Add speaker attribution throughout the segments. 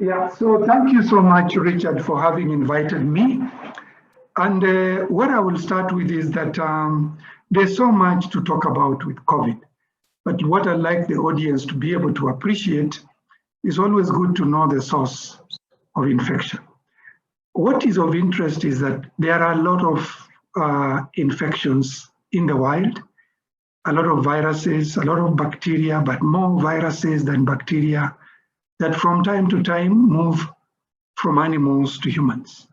Speaker 1: Yeah, so thank you so much, Richard, for having invited me. And what I will start with is that there's so much to talk about with COVID. But what I'd like the audience to be able to appreciate is always good to know the source of infection. What is of interest is that there are a lot of infections in the wild, a lot of viruses, a lot of bacteria, but more viruses than bacteria that from time to time move from animals to humans.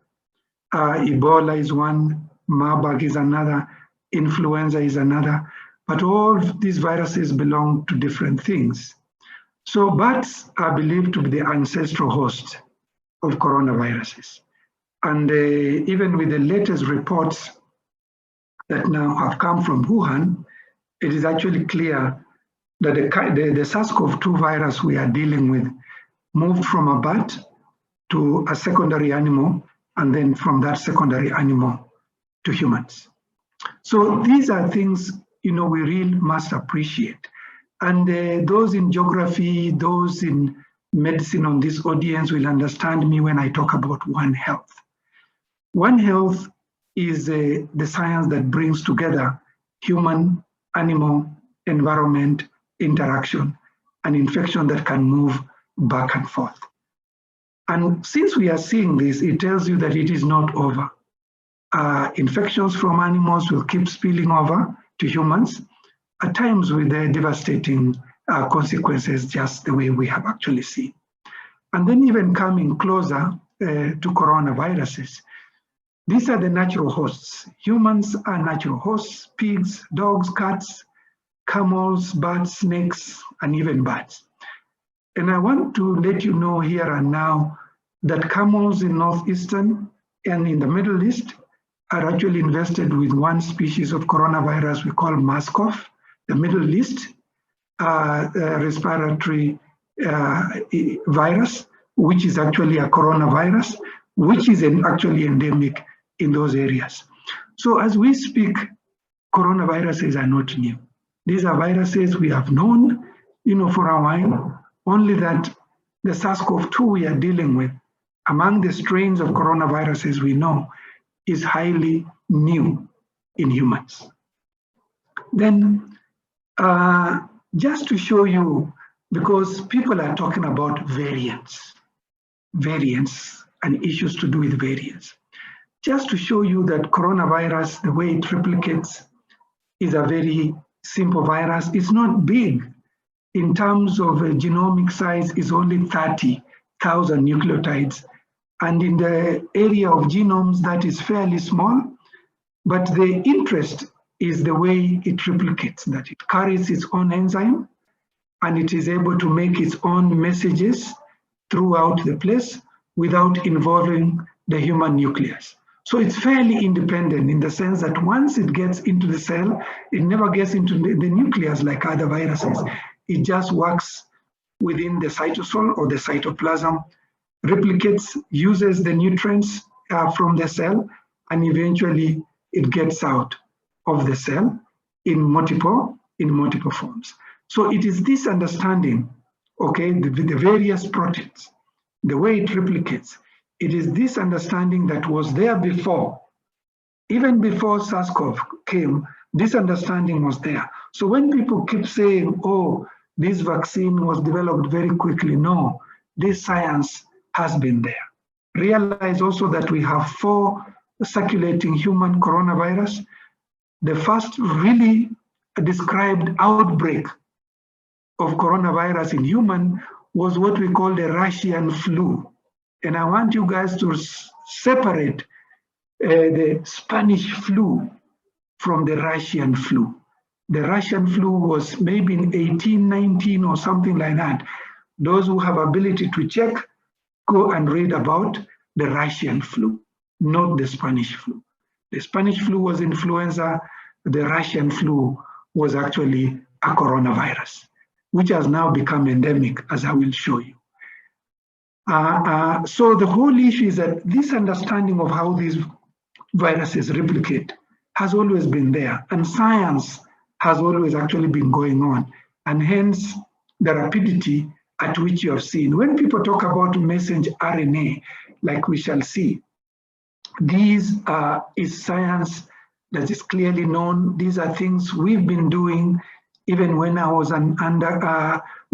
Speaker 1: Ebola is one, Marburg is another, influenza is another, but all these viruses belong to different things. So bats are believed to be the ancestral host of coronaviruses. And even with the latest reports that now have come from Wuhan, it is actually clear that the SARS-CoV-2 virus we are dealing with moved from a bat to a secondary animal, and then from that secondary animal to humans. So these are things, we really must appreciate. And those in geography, those in medicine on this audience will understand me when I talk about One Health. One Health is the science that brings together human, animal, environment, interaction, and infection that can move back and forth. And since we are seeing this, it tells you that it is not over. Infections from animals will keep spilling over to humans, at times with the devastating consequences, just the way we have actually seen. And then even coming closer to coronaviruses, these are the natural hosts. Humans are natural hosts: pigs, dogs, cats, camels, bats, snakes, and even bats. And I want to let you know here and now that camels in northeastern and in the Middle East are actually infested with one species of coronavirus we call MERS-CoV, the Middle East respiratory virus, which is actually a coronavirus, which is actually endemic in those areas. So as we speak, coronaviruses are not new. These are viruses we have known, for a while, only that the SARS-CoV-2 we are dealing with, among the strains of coronaviruses we know, is highly new in humans. Then, just to show you, because people are talking about variants and issues to do with variants. Just to show you that coronavirus, the way it replicates, is a very simple virus. It's not big. In terms of genomic size, is only 30,000 nucleotides. And in the area of genomes, that is fairly small. But the interest is the way it replicates, that it carries its own enzyme, and it is able to make its own messages throughout the place without involving the human nucleus. So it's fairly independent in the sense that once it gets into the cell, it never gets into the nucleus like other viruses. It just works within the cytosol or the cytoplasm, replicates, uses the nutrients from the cell, and eventually it gets out of the cell in multiple forms. So it is this understanding, okay, the various proteins, the way it replicates, it is this understanding that was there before. Even before SARS-CoV came, this understanding was there. So when people keep saying, oh, this vaccine was developed very quickly, no, this science has been there. Realize also that we have 4 circulating human coronavirus. The first really described outbreak of coronavirus in human was what we call the Russian flu. And I want you guys to separate the Spanish flu from the Russian flu. The Russian flu was maybe in 1819 or something like that. Those who have ability to check, go and read about the Russian flu, not the Spanish flu. The Spanish flu was influenza. The Russian flu was actually a coronavirus, which has now become endemic, as I will show you. So the whole issue is that this understanding of how these viruses replicate has always been there, and science has always actually been going on, and hence the rapidity at which you have seen. When people talk about messenger RNA, like we shall see, these is science that is clearly known. These are things we've been doing even when I was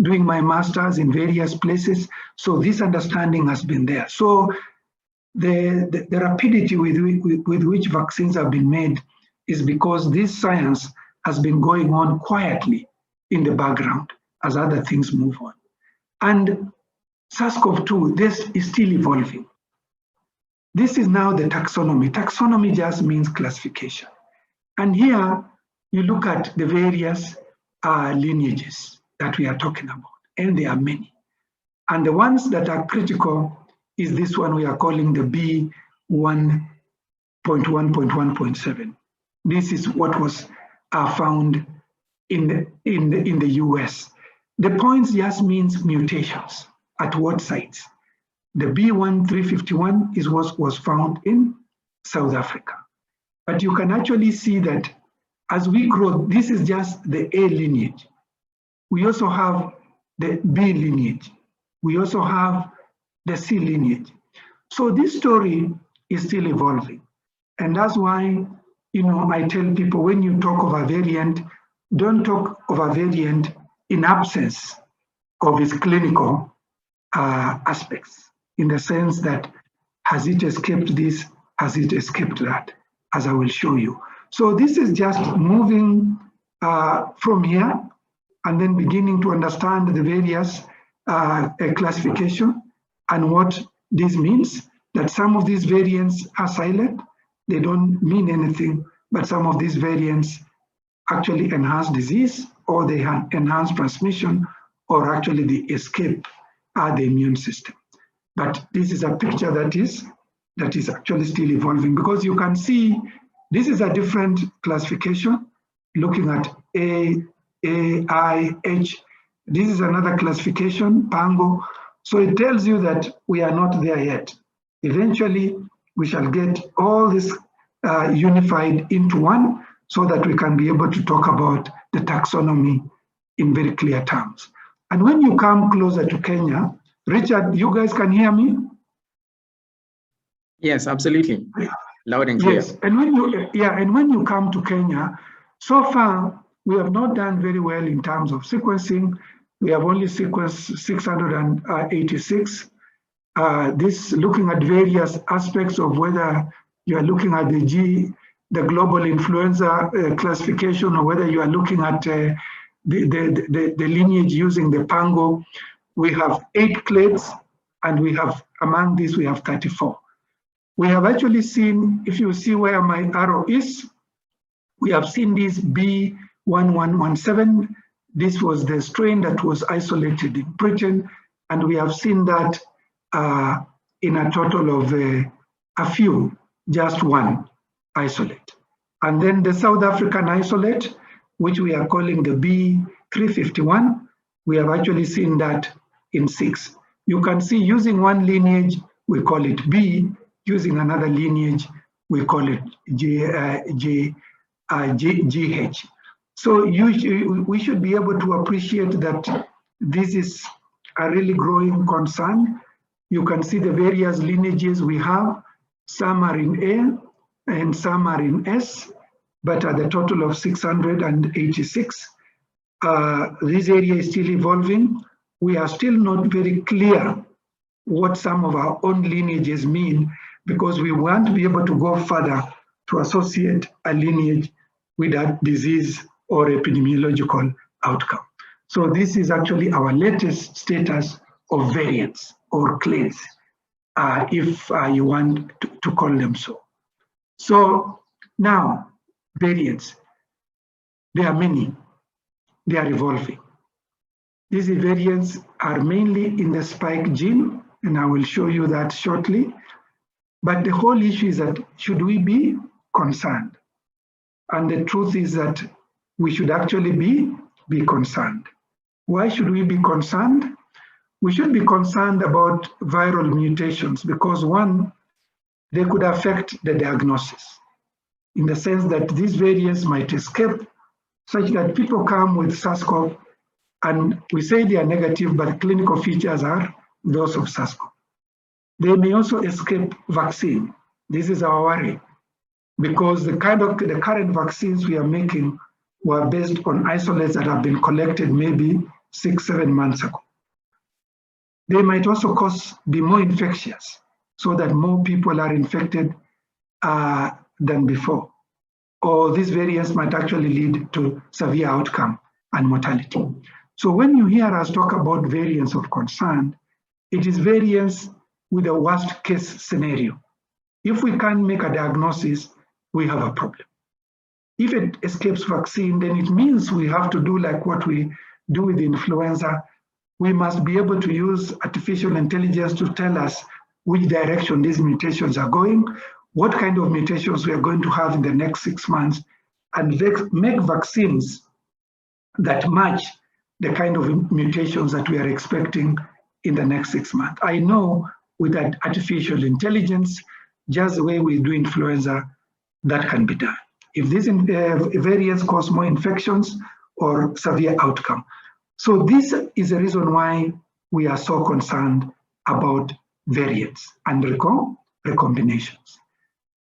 Speaker 1: doing my master's in various places. So this understanding has been there. So the rapidity with which vaccines have been made is because this science has been going on quietly in the background as other things move on. And SARS-CoV-2, this is still evolving. This is now the taxonomy. Taxonomy just means classification. And here you look at the various lineages that we are talking about, and there are many. And the ones that are critical is this one we are calling the B1.1.1.7. This is what was found in the US. The points just means mutations at what sites. The B1351 is what was found in South Africa. But you can actually see that as we grow, this is just the A lineage. We also have the B lineage. We also have the C lineage. So this story is still evolving. And that's why, I tell people when you talk of a variant, don't talk of a variant in absence of its clinical aspects, in the sense that has it escaped this, has it escaped that, as I will show you. So this is just moving from here and then beginning to understand the various classification and what this means, that some of these variants are silent, they don't mean anything, but some of these variants actually enhance disease, or they enhance transmission, or actually they escape the immune system. But this is a picture that is actually still evolving, because you can see this is a different classification, looking at A, I, H. This is another classification, Pango. So it tells you that we are not there yet. Eventually, we shall get all this unified into one, so that we can be able to talk about the taxonomy in very clear terms. And when you come closer to Kenya, Richard, you guys can hear me?
Speaker 2: Yes, absolutely. Loud and clear.
Speaker 1: Yes, and when you come to Kenya, so far we have not done very well in terms of sequencing. We have only sequenced 686. This looking at various aspects of whether you are looking at the global influenza classification, or whether you are looking at the lineage using the Pango. We have 8 clades, and we have, among these, we have 34. We have actually seen, if you see where my arrow is, we have seen this B1117. This was the strain that was isolated in Britain, and we have seen that in a total of a few, just one isolate. And then the South African isolate, which we are calling the B351, we have actually seen that in 6. You can see using one lineage, we call it B. Using another lineage, we call it GH. So we should be able to appreciate that this is a really growing concern. You can see the various lineages we have. Some are in A and some are in S, but at the total of 686. This area is still evolving. We are still not very clear what some of our own lineages mean, because we want to be able to go further to associate a lineage with a disease or epidemiological outcome. So this is actually our latest status of variants or clades, if you want to call them so. So now, variants, there are many, they are evolving. These variants are mainly in the spike gene, and I will show you that shortly. But the whole issue is that, should we be concerned? And the truth is that we should actually be concerned. Why should we be concerned? We should be concerned about viral mutations because, one, they could affect the diagnosis in the sense that these variants might escape, such that people come with SARS-CoV And we say they are negative, but clinical features are those of SARS-CoV. They may also escape vaccine. This is our worry, because the current vaccines we are making were based on isolates that have been collected maybe 6-7 months ago. They might also be more infectious, so that more people are infected than before. Or these variants might actually lead to severe outcome and mortality. So when you hear us talk about variants of concern, it is variants with a worst case scenario. If we can't make a diagnosis, we have a problem. If it escapes vaccine, then it means we have to do like what we do with influenza. We must be able to use artificial intelligence to tell us which direction these mutations are going, what kind of mutations we are going to have in the next 6 months, and make vaccines that match the kind of mutations that we are expecting in the next 6 months. I know with that artificial intelligence, just the way we do influenza, that can be done. If these variants cause more infections or severe outcome. So this is the reason why we are so concerned about variants and recombinations.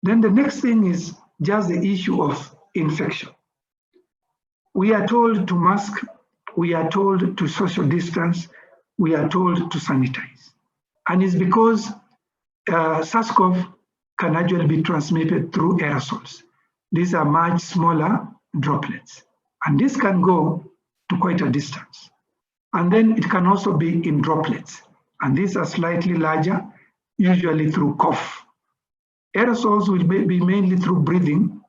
Speaker 1: Then the next thing is just the issue of infection. We are told to mask, we are told to social distance, we are told to sanitize. And it's because SARS-CoV can actually be transmitted through aerosols. These are much smaller droplets, and this can go to quite a distance. And then it can also be in droplets, and these are slightly larger, usually through cough. Aerosols will be mainly through breathing,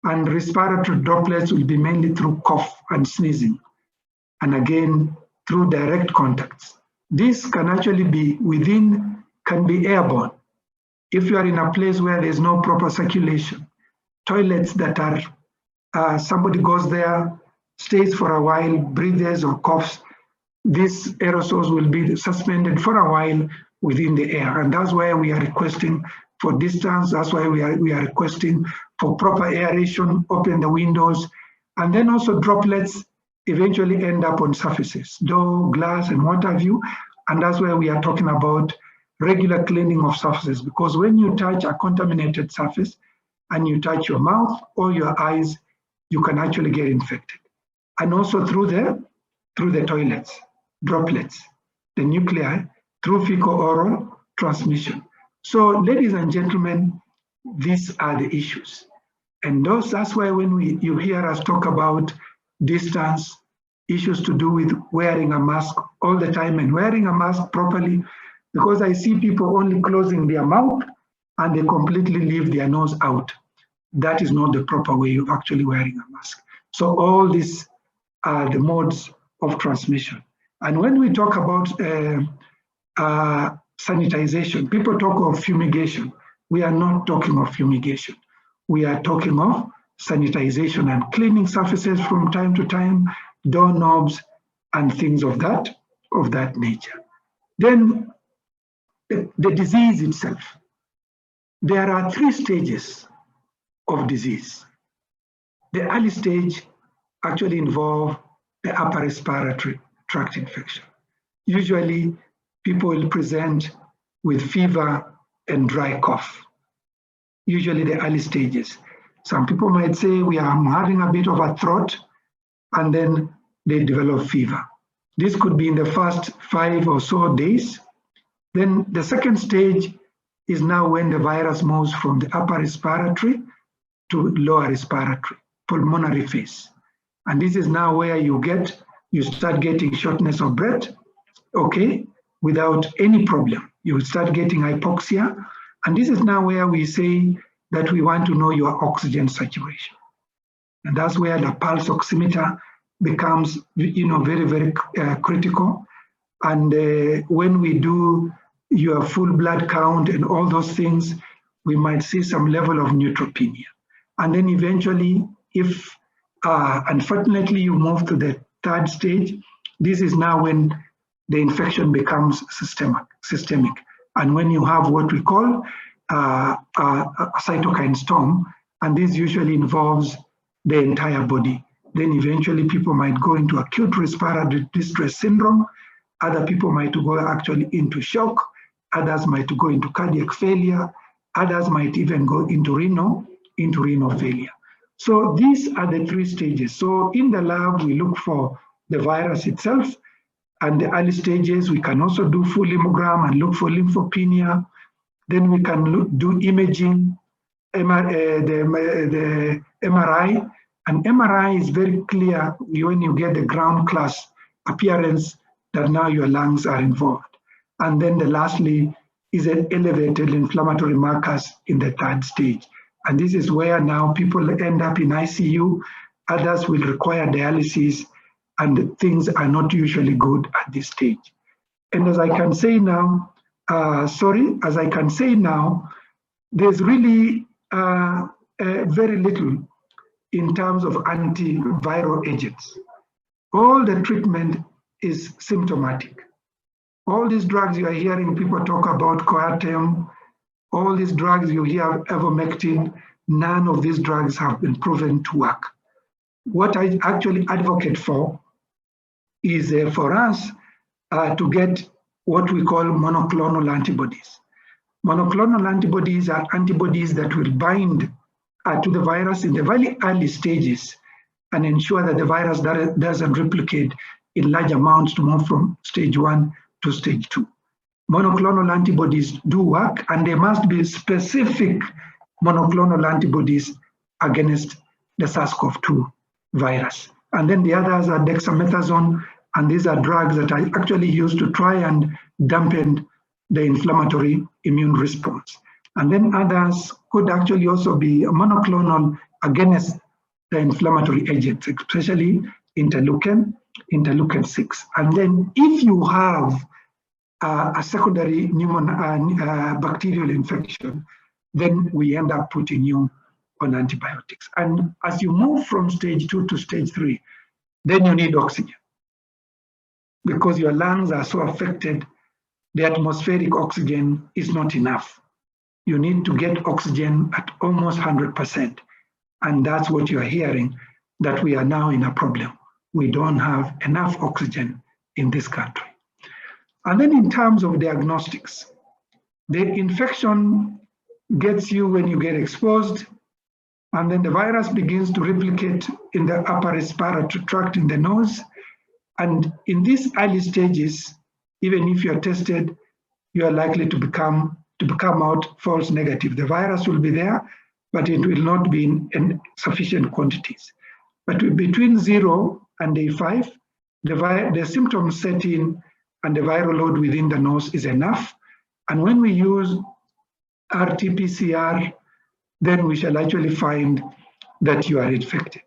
Speaker 1: and respiratory droplets will be mainly through cough and sneezing, and again, through direct contacts. This can actually be can be airborne. If you are in a place where there's no proper circulation, toilets that are, somebody goes there, stays for a while, breathes or coughs, these aerosols will be suspended for a while within the air. And that's why we are requesting for distance. That's why we are requesting for proper aeration, open the windows, and then also droplets eventually end up on surfaces, door, glass, and what have you. And that's why we are talking about regular cleaning of surfaces, because when you touch a contaminated surface and you touch your mouth or your eyes, you can actually get infected. And also through the toilets, droplets, the nuclei, through fecal-oral transmission. So ladies and gentlemen, these are the issues. And that's why when you hear us talk about distance, issues to do with wearing a mask all the time and wearing a mask properly, because I see people only closing their mouth and they completely leave their nose out. That is not the proper way of actually wearing a mask. So all these are the modes of transmission. And when we talk about sanitization, people talk of fumigation. We are not talking of fumigation. We are talking of sanitization and cleaning surfaces from time to time, doorknobs and things of that nature. Then the disease itself. There are 3 stages of disease. The early stage actually involve the upper respiratory tract infection. Usually people will present with fever and dry cough. Usually the early stages. Some people might say we are having a bit of a throat, and then they develop fever. This could be in the first 5 or so days. Then the second stage is now when the virus moves from the upper respiratory to lower respiratory, pulmonary phase. And this is now where you start getting shortness of breath, okay, without any problem. You will start getting hypoxia. And this is now where we say that we want to know your oxygen saturation. And that's where the pulse oximeter becomes, very, very critical. And when we do your full blood count and all those things, we might see some level of neutropenia. And then eventually, if unfortunately you move to the third stage, this is now when the infection becomes systemic. And when you have what we call a cytokine storm, and this usually involves the entire body, Then eventually people might go into acute respiratory distress syndrome. Other people might go actually into shock. Others might go into cardiac failure. Others might even go into renal failure. So these are the 3 stages. So in the lab, we look for the virus itself. And the early stages, we can also do full hemogram and look for lymphopenia. Then we can do imaging, the MRI. And MRI is very clear when you get the ground class appearance that now your lungs are involved. And then lastly is an elevated inflammatory markers in the 3rd stage. And this is where now people end up in ICU. Others will require dialysis, and things are not usually good at this stage. And as I can say now, there's really very little in terms of antiviral agents. All the treatment is symptomatic. All these drugs you are hearing people talk about, Coartem, all these drugs you hear, ivermectin, none of these drugs have been proven to work. What I actually advocate for is for us to get what we call monoclonal antibodies. Monoclonal antibodies are antibodies that will bind to the virus in the very early stages and ensure that the virus doesn't replicate in large amounts to move from stage 1 to stage 2. Monoclonal antibodies do work, and there must be specific monoclonal antibodies against the SARS-CoV-2 virus. And then the others are dexamethasone, and these are drugs that are actually used to try and dampen the inflammatory immune response. And then others could actually also be monoclonal against the inflammatory agents, especially interleukin 6. And then if you have a secondary bacterial infection, then we end up putting you on antibiotics. And as you move from stage 2 to stage 3, then you need oxygen, because your lungs are so affected, the atmospheric oxygen is not enough. You need to get oxygen at almost 100%. And that's what you're hearing, that we are now in a problem. We don't have enough oxygen in this country. And then in terms of diagnostics, the infection gets you when you get exposed, and then the virus begins to replicate in the upper respiratory tract in the nose. And in these early stages, even if you're tested, you are likely to come out false negative. The virus will be there, but it will not be in sufficient quantities. But between 0 and day 5, the symptoms set in and the viral load within the nose is enough. And when we use RT-PCR, then we shall actually find that you are infected.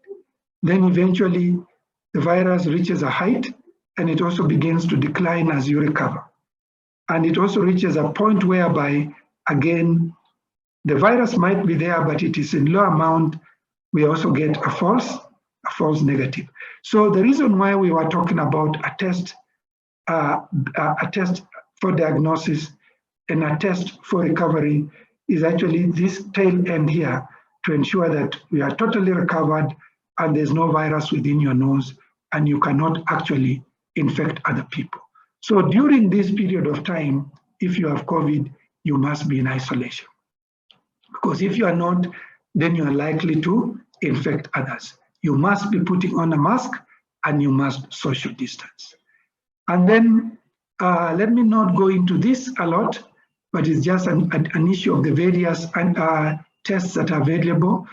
Speaker 1: Then eventually the virus reaches a height, and it also begins to decline as you recover. And it also reaches a point whereby, again, the virus might be there, but it is in low amount. We also get a false negative. So the reason why we were talking about a test for diagnosis and a test for recovery is actually this tail end here, to ensure that we are totally recovered and there's no virus within your nose and you cannot actually infect other people. So during this period of time, if you have COVID, you must be in isolation. Because if you are not, then you are likely to infect others. You must be putting on a mask and you must social distance. And then let me not go into this a lot, but it's just an issue of the various tests that are available.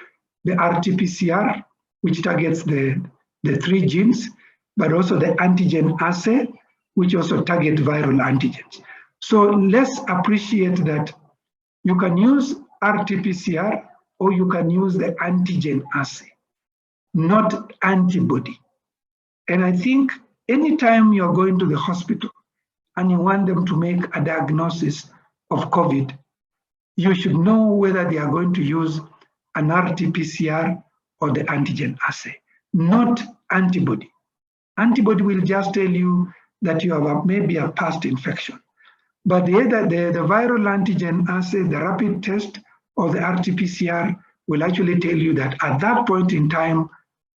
Speaker 1: The RT-PCR, which targets the 3 genes, but also the antigen assay, which also target viral antigens. So let's appreciate that you can use RT-PCR or you can use the antigen assay, not antibody. And I think anytime you're going to the hospital and you want them to make a diagnosis of COVID, you should know whether they are going to use an RT-PCR or the antigen assay, not antibody. Antibody will just tell you that you have maybe a past infection. But the viral antigen assay, the rapid test, or the RT-PCR will actually tell you that at that point in time,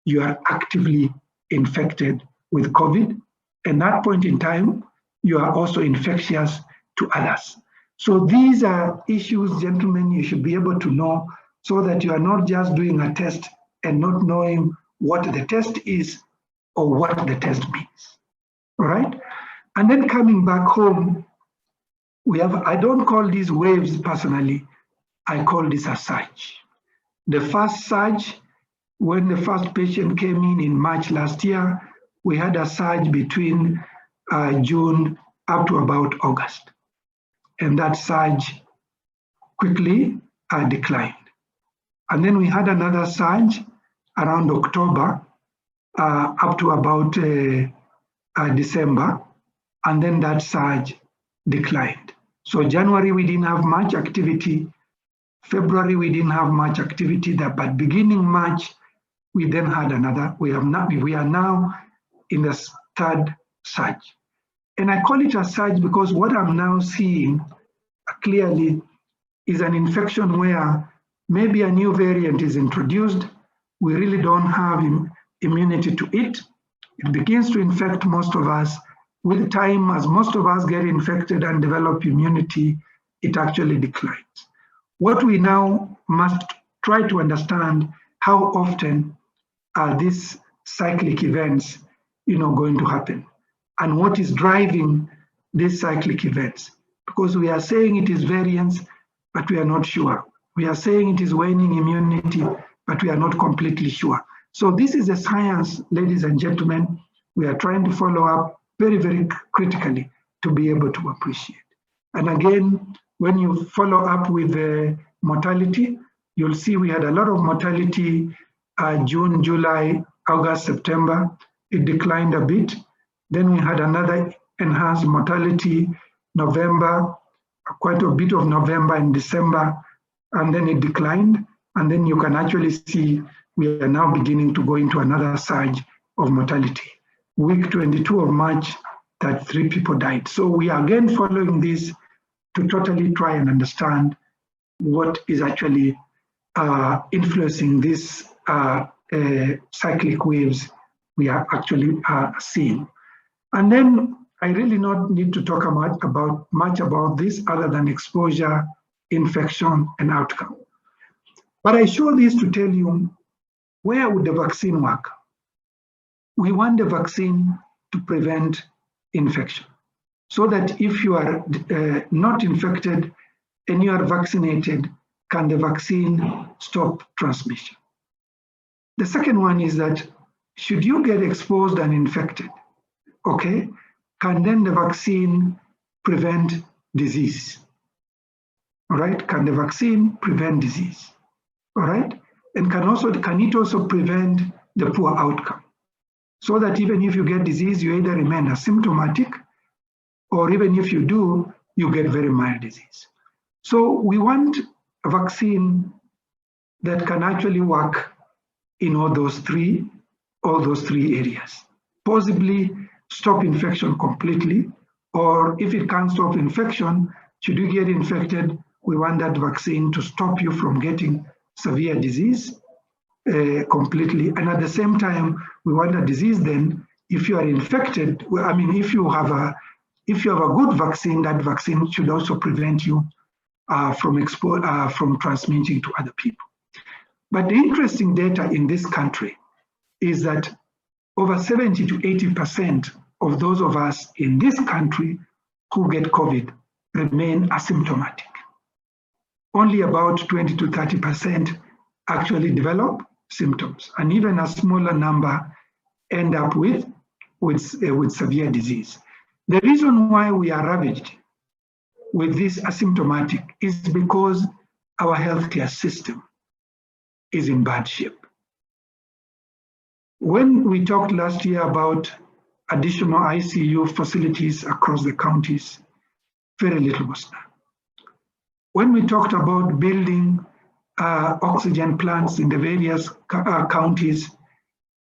Speaker 1: you are actively infected with COVID. At that point in time, you are also infectious to others. So these are issues, gentlemen, you should be able to know so that you are not just doing a test and not knowing what the test is or what the test means. All right? And then coming back home, we have, I don't call these waves personally, I call this a surge. The first surge, when the first patient came in March last year, we had a surge between June up to about August. And that surge quickly declined. And then we had another surge around October up to about December. And then that surge declined. So January, we didn't have much activity. February, we didn't have much activity there, but beginning March, we then had another. We are now in the third surge. And I call it a surge because what I'm now seeing clearly is an infection where maybe a new variant is introduced. We really don't have immunity to it. It begins to infect most of us. With time, as most of us get infected and develop immunity, it actually declines. What we now must try to understand, how often are these cyclic events going to happen? And what is driving these cyclic events? Because we are saying it is variance, but we are not sure. We are saying it is waning immunity, but we are not completely sure. So this is a science, ladies and gentlemen, we are trying to follow up very, very critically to be able to appreciate. And again, when you follow up with the mortality, you'll see we had a lot of mortality June, July, August, September. It declined a bit. Then we had another enhanced mortality November, quite a bit of November and December, and then it declined. And then you can actually see we are now beginning to go into another surge of mortality. Week 22 of March, that 3 people died. So we are again following this to totally try and understand what is actually influencing these cyclic waves we are actually seeing. And then I really not need to talk much about this other than exposure, infection, and outcome. But I show this to tell you, where would the vaccine work? We want the vaccine to prevent infection, so that if you are not infected and you are vaccinated, can the vaccine stop transmission? The second one is that should you get exposed and infected, okay, can then the vaccine prevent disease? All right, can the vaccine prevent disease? All right, and can it also prevent the poor outcome? So that even if you get disease, you either remain asymptomatic, or even if you do, you get very mild disease. So we want a vaccine that can actually work in all those three areas. Possibly stop infection completely, or if it can't stop infection, should you get infected, we want that vaccine to stop you from getting severe disease completely. And at the same time, we want a disease then, if you are infected, if you have a good vaccine, that vaccine should also prevent you from transmitting to other people. But the interesting data in this country is that over 70 to 80% of those of us in this country who get COVID remain asymptomatic. Only about 20 to 30% actually develop symptoms, and even a smaller number end up with severe disease. The reason why we are ravaged with this asymptomatic is because our healthcare system is in bad shape. When we talked last year about additional ICU facilities across the counties, very little was done. When we talked about building oxygen plants in the various counties,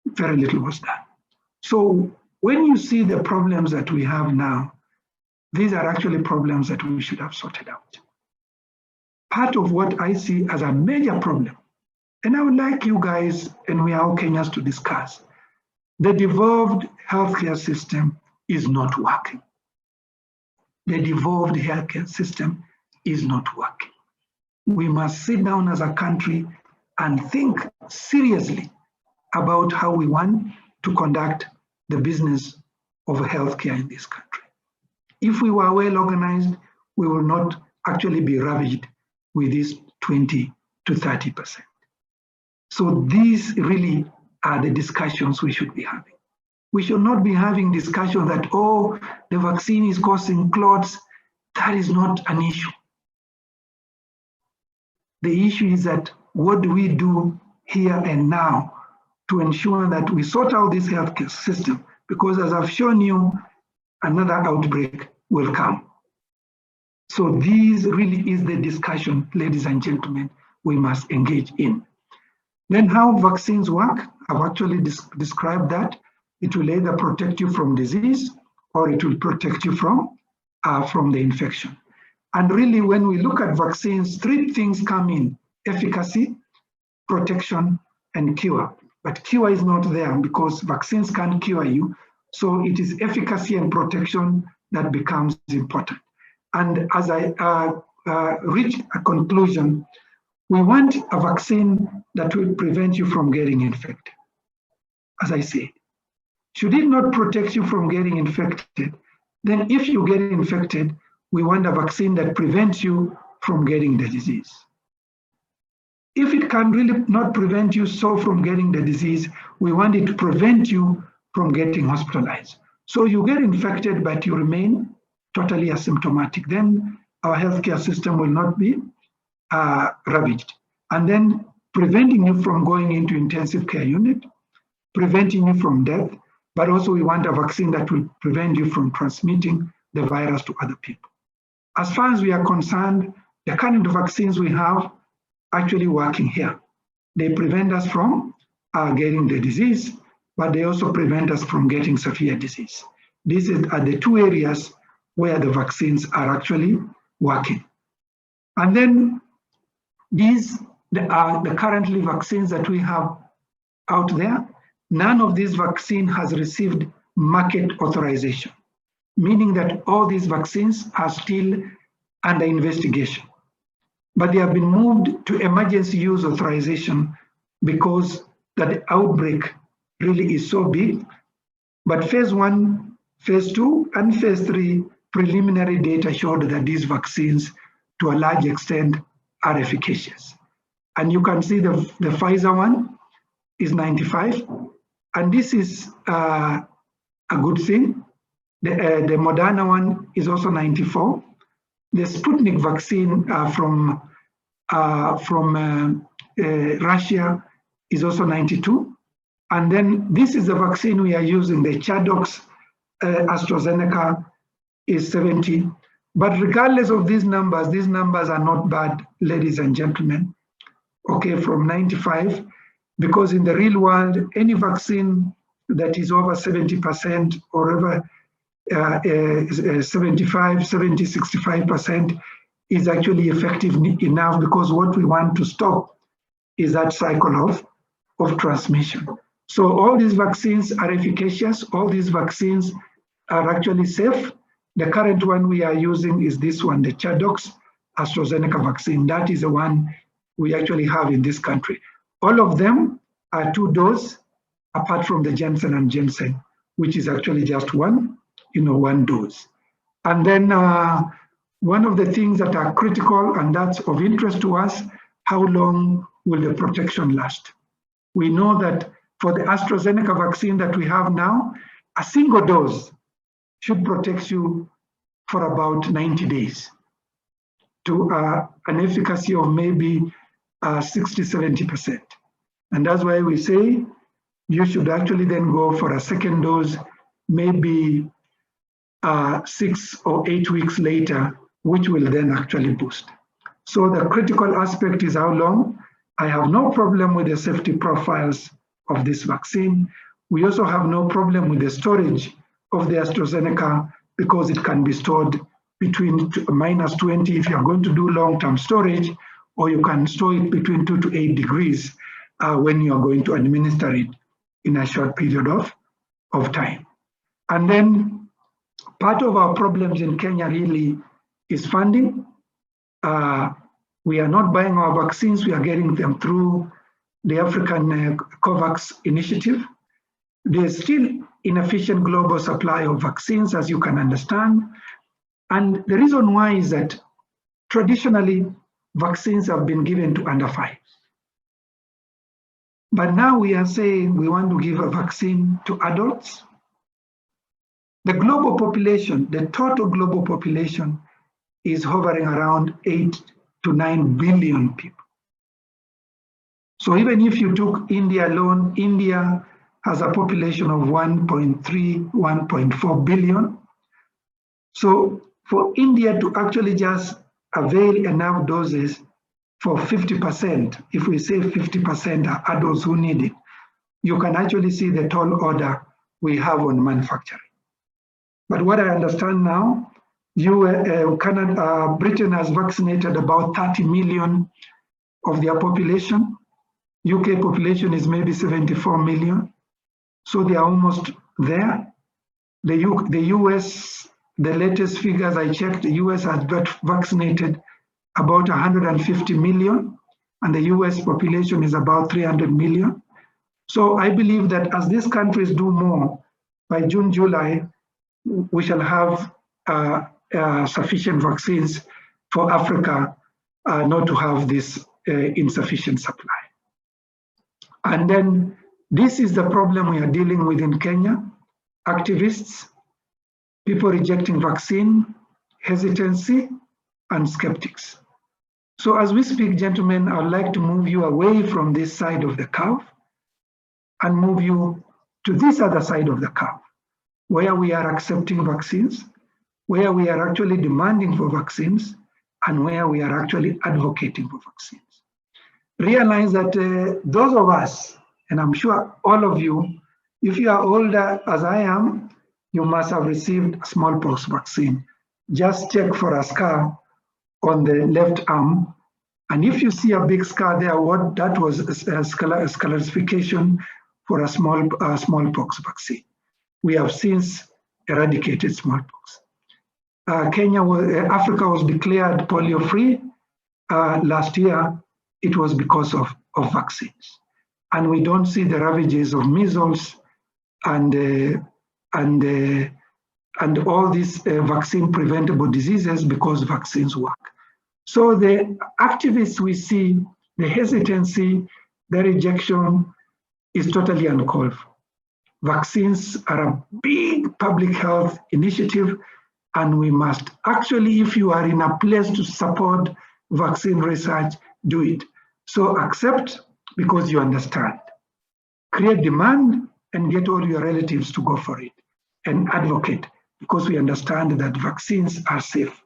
Speaker 1: very little was done. So when you see the problems that we have now, these are actually problems that we should have sorted out. Part of what I see as a major problem, And I would like you guys, and we are all Kenyans, to discuss. The devolved healthcare system is not working. The devolved healthcare system is not working. We must sit down as a country and think seriously about how we want to conduct the business of healthcare in this country. If we were well organized, we will not actually be ravaged with this 20 to 30%. So these really are the discussions we should be having. We should not be having discussion that, oh, the vaccine is causing clots. That is not an issue. The issue is that what do we do here and now to ensure that we sort out this healthcare system? Because as I've shown you, another outbreak will come. So this really is the discussion, ladies and gentlemen, we must engage in. Then how vaccines work, I've actually described that. It will either protect you from disease or it will protect you from the infection. And really, when we look at vaccines, three things come in: efficacy, protection, and cure. But cure is not there because vaccines can't cure you. So it is efficacy and protection that becomes important. And as I reach a conclusion, we want a vaccine that will prevent you from getting infected. As I said, should it not protect you from getting infected, then if you get infected, we want a vaccine that prevents you from getting the disease. If it can really not prevent you from getting the disease, we want it to prevent you from getting hospitalized. So you get infected, but you remain totally asymptomatic. Then our healthcare system will not be ravaged. And then preventing you from going into intensive care unit, preventing you from death, but also we want a vaccine that will prevent you from transmitting the virus to other people. As far as we are concerned, the kind of vaccines we have actually working here. They prevent us from getting the disease, but they also prevent us from getting severe disease. These are the two areas where the vaccines are actually working. And then these are the currently vaccines that we have out there. None of these vaccines has received market authorization, meaning that all these vaccines are still under investigation. But they have been moved to emergency use authorization because the outbreak really is so big. But phase 1, phase 2, and phase 3 preliminary data showed that these vaccines, to a large extent, are efficacious. And you can see the Pfizer one is 95, and this is a good thing. The Moderna one is also 94. The Sputnik vaccine from Russia is also 92. And then this is the vaccine we are using, the Chadox AstraZeneca is 70. But regardless of these numbers are not bad, ladies and gentlemen, okay, from 95, because in the real world, any vaccine that is over 70% or over 75, 70, 65% is actually effective enough, because what we want to stop is that cycle of transmission. So all these vaccines are efficacious, all these vaccines are actually safe. The current one we are using is this one, the Chadox AstraZeneca vaccine. That is the one we actually have in this country. All of them are 2 doses, apart from the Johnson & Johnson, which is actually just one dose. And then one of the things that are critical and that's of interest to us, how long will the protection last? We know that for the AstraZeneca vaccine that we have now, a single dose should protect you for about 90 days to an efficacy of maybe 60, 70%. And that's why we say you should actually then go for a second dose, maybe 6 or 8 weeks later, which will then actually boost. So the critical aspect is how long. I have no problem with the safety profiles of this vaccine. We also have no problem with the storage of the AstraZeneca, because it can be stored between -20 if you're going to do long-term storage, or you can store it between 2 to 8 degrees. when you are going to administer it in a short period of time. And then part of our problems in Kenya really is funding. We are not buying our vaccines, we are getting them through the African COVAX initiative. There's still inefficient global supply of vaccines, as you can understand. And the reason why is that traditionally, vaccines have been given to under 5. But now we are saying we want to give a vaccine to adults. The global population, the total global population is hovering around 8 to 9 billion people. So even if you took India alone, India has a population of 1.3, 1.4 billion. So for India to actually just avail enough doses for 50%, if we say 50% are adults who need it, you can actually see the tall order we have on manufacturing. But what I understand now, Britain has vaccinated about 30 million of their population. UK population is maybe 74 million. So they are almost there. The US, the latest figures I checked, the US has vaccinated about 150 million, and the US population is about 300 million. So I believe that as these countries do more, by June, July, we shall have sufficient vaccines for Africa not to have this insufficient supply. And then this is the problem we are dealing with in Kenya. Activists, people rejecting vaccine, hesitancy, and skeptics. So as we speak, gentlemen, I'd like to move you away from this side of the curve and move you to this other side of the curve, where we are accepting vaccines, where we are actually demanding for vaccines, and where we are actually advocating for vaccines. Realize that those of us, and I'm sure all of you, if you are older as I am, you must have received a smallpox vaccine. Just check for a scar on the left arm. And if you see a big scar there, that was a scarification for a smallpox vaccine. We have since eradicated smallpox. Africa was declared polio-free last year. It was because of vaccines. And we don't see the ravages of measles and all these vaccine preventable diseases because vaccines work. So the activists we see, the hesitancy, the rejection is totally uncalled for. Vaccines are a big public health initiative, and we must actually, if you are in a place to support vaccine research, do it. So accept because you understand. Create demand and get all your relatives to go for it. And advocate because we understand that vaccines are safe.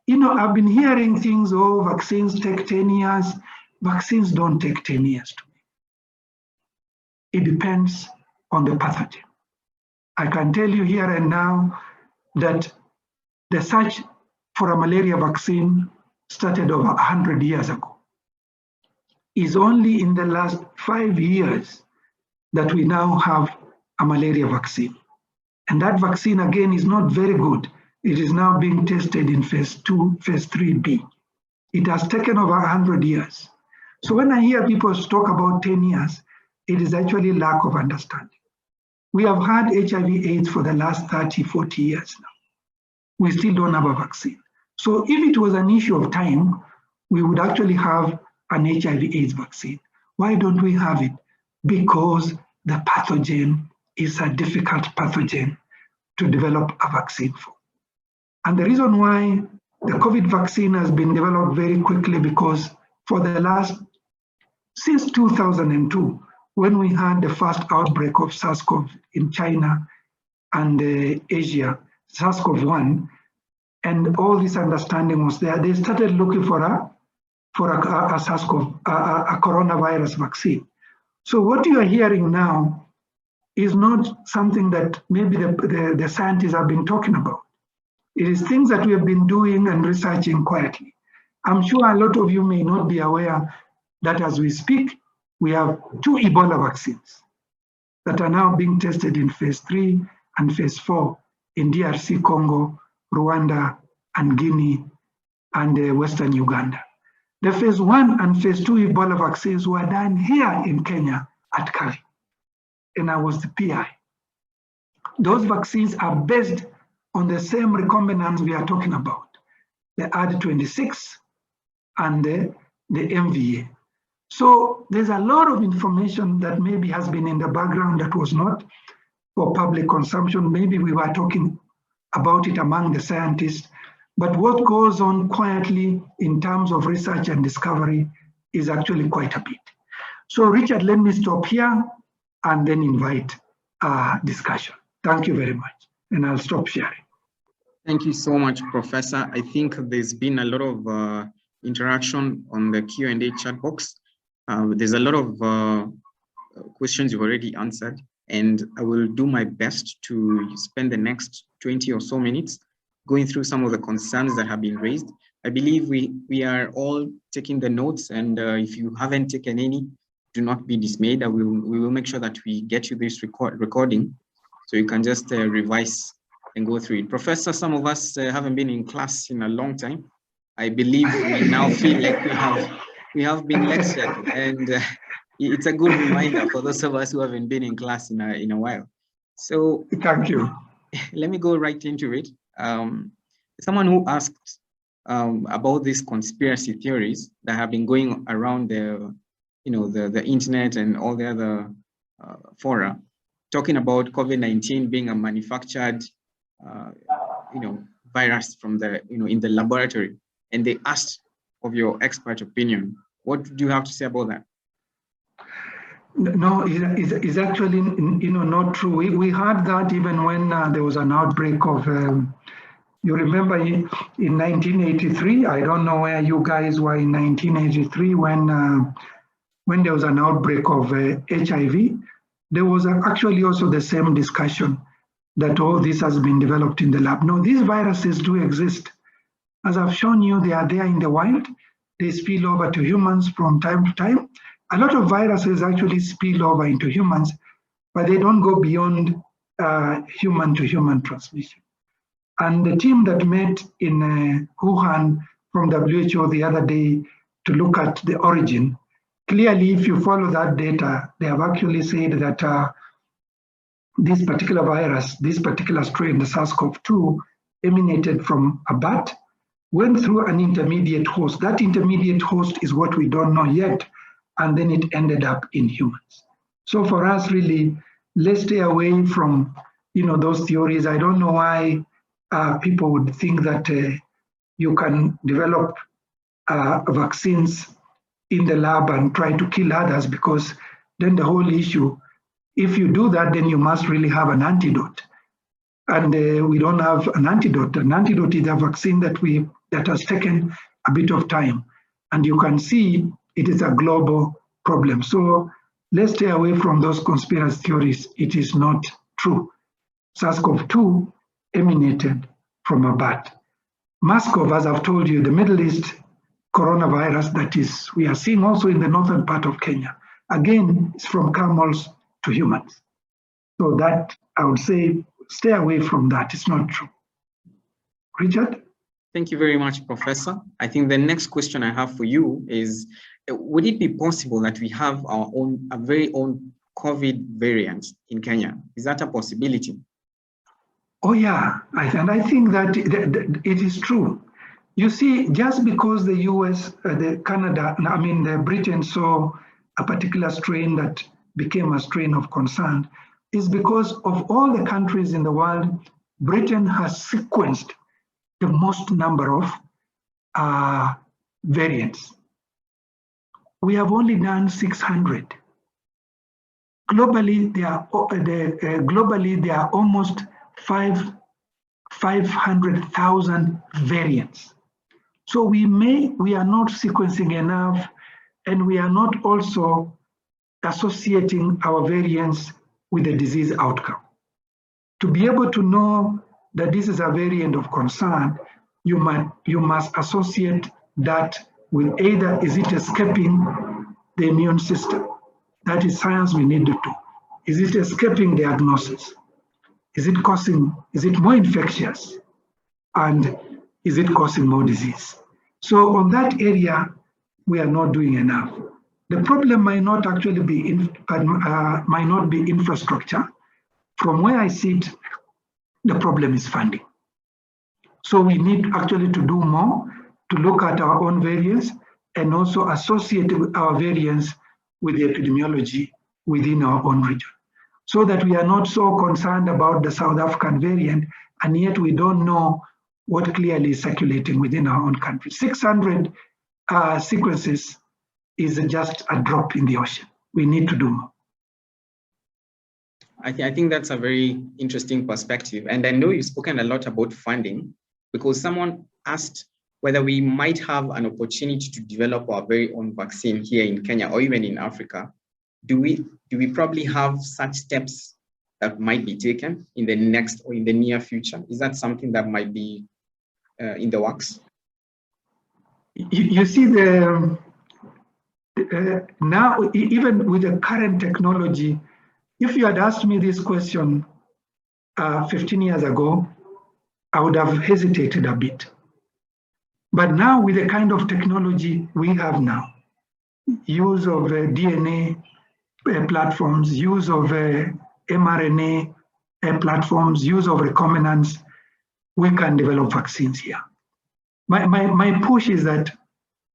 Speaker 1: You know, I've been hearing things, oh, vaccines take 10 years. Vaccines don't take 10 years to make. It depends on the pathogen. I can tell you here and now that the search for a malaria vaccine started over 100 years ago. It's only in the last 5 years that we now have a malaria vaccine. And that vaccine, again, is not very good. It is now being tested in phase 2, phase 3B. It has taken over 100 years. So when I hear people talk about 10 years, it is actually lack of understanding. We have had HIV/AIDS for the last 30, 40 years now. We still don't have a vaccine. So if it was an issue of time, we would actually have an HIV/AIDS vaccine. Why don't we have it? Because the pathogen is a difficult pathogen to develop a vaccine for. And the reason why the COVID vaccine has been developed very quickly because since 2002, when we had the first outbreak of SARS-CoV in China and Asia, SARS-CoV-1, and all this understanding was there, they started looking for a coronavirus vaccine. So what you are hearing now is not something that maybe the scientists have been talking about. It is things that we have been doing and researching quietly. I'm sure a lot of you may not be aware that as we speak, we have 2 Ebola vaccines that are now being tested in phase 3 and phase 4 in DRC Congo, Rwanda, and Guinea, and Western Uganda. The phase 1 and phase 2 Ebola vaccines were done here in Kenya at Kali, and I was the PI. Those vaccines are based on the same recombinants we are talking about, the AD26 and the MVA. So there's a lot of information that maybe has been in the background that was not for public consumption. Maybe we were talking about it among the scientists, but what goes on quietly in terms of research and discovery is actually quite a bit. So Richard, let me stop here and then invite discussion. Thank you very much, and I'll stop sharing.
Speaker 2: Thank you so much, Professor. I think there's been a lot of interaction on the Q&A chat box. There's a lot of questions you've already answered, and I will do my best to spend the next 20 or so minutes going through some of the concerns that have been raised. I believe we are all taking the notes, and if you haven't taken any, do not be dismayed. We will make sure that we get you this recording so you can just revise and go through it. Professor, some of us haven't been in class in a long time. I believe we now feel like we have been lectured, and it's a good reminder for those of us who haven't been in class in a while. So
Speaker 1: thank you.
Speaker 2: Let me go right into it. Someone who asked about these conspiracy theories that have been going around the internet and all the other fora, talking about COVID-19 being a manufactured virus from the in the laboratory, and they asked of your expert opinion. What do you have to say about that?
Speaker 1: No, it's actually not true. We had that even when there was an outbreak of. You remember in 1983. I don't know where you guys were in 1983 when there was an outbreak of HIV. There was actually also the same discussion that all this has been developed in the lab. No, these viruses do exist. As I've shown you, they are there in the wild. They spill over to humans from time to time. A lot of viruses actually spill over into humans, but they don't go beyond human-to-human transmission. And the team that met in Wuhan from WHO the other day to look at the origin, clearly, if you follow that data, they have actually said that this particular virus, this particular strain, the SARS-CoV-2, emanated from a bat, went through an intermediate host. That intermediate host is what we don't know yet, and then it ended up in humans. So for us, really, let's stay away from those theories. I don't know why people would think that you can develop vaccines in the lab and try to kill others, because then the whole issue, if you do that, then you must really have an antidote. And we don't have an antidote. An antidote is a vaccine that has taken a bit of time. And you can see it is a global problem. So let's stay away from those conspiracy theories. It is not true. SARS-CoV-2 emanated from a bat. MERS-CoV, as I've told you, the Middle East coronavirus that we are seeing also in the northern part of Kenya, again, it's from camels to humans. So that, I would say, stay away from that. It's not true. Richard?
Speaker 2: Thank you very much, Professor. I think the next question I have for you is, would it be possible that we have a very own COVID variant in Kenya? Is that a possibility?
Speaker 1: Oh yeah, and I think that it is true. You see, just because the US, the Britain saw a particular strain that became a strain of concern, is because of all the countries in the world, Britain has sequenced the most number of variants. We have only done 600. Globally, there are almost 500,000 variants. So we are not sequencing enough, and we are not also associating our variants with the disease outcome. To be able to know that this is a variant of concern, you must associate that with either is it escaping the immune system, That is science we need to do. Is it escaping diagnosis? Is it more infectious? And is it causing more disease? So on that area, we are not doing enough. The problem might not actually be infrastructure. From where I sit, the problem is funding. So we need actually to do more to look at our own variants and also associate our variants with the epidemiology within our own region, so that we are not so concerned about the South African variant, and yet we don't know what clearly is circulating within our own country. 600 sequences is just a drop in the ocean. We need to do more.
Speaker 2: I think that's a very interesting perspective. And I know you've spoken a lot about funding, because someone asked whether we might have an opportunity to develop our very own vaccine here in Kenya or even in Africa. Do we probably have such steps that might be taken in the next or in the near future? Is that something that might be in the works?
Speaker 1: You see, now, even with the current technology, if you had asked me this question 15 years ago, I would have hesitated a bit. But now, with the kind of technology we have now, use of DNA platforms, use of mRNA platforms, use of recombinants, we can develop vaccines here. My push is that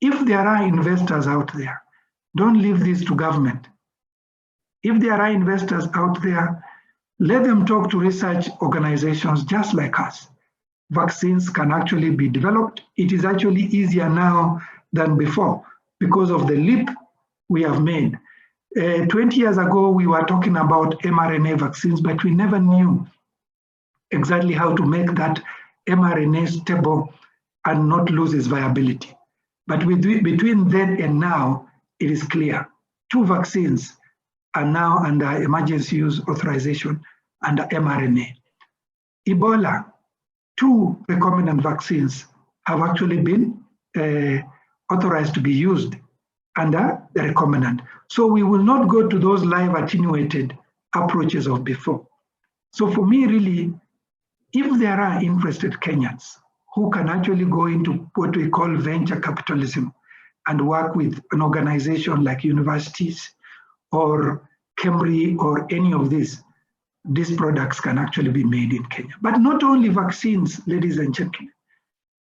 Speaker 1: if there are investors out there, don't leave this to government. If there are investors out there, let them talk to research organizations just like us. Vaccines can actually be developed. It is actually easier now than before because of the leap we have made. 20 years ago, we were talking about mRNA vaccines, but we never knew exactly how to make that mRNA stable and not lose its viability. But between then and now, it is clear. 2 vaccines are now under emergency use authorization under mRNA. Ebola, 2 recombinant vaccines have actually been authorized to be used under the recombinant. So we will not go to those live attenuated approaches of before. So for me, really, if there are interested Kenyans who can actually go into what we call venture capitalism and work with an organization like universities or Cambridge or any of these products can actually be made in Kenya. But not only vaccines, ladies and gentlemen.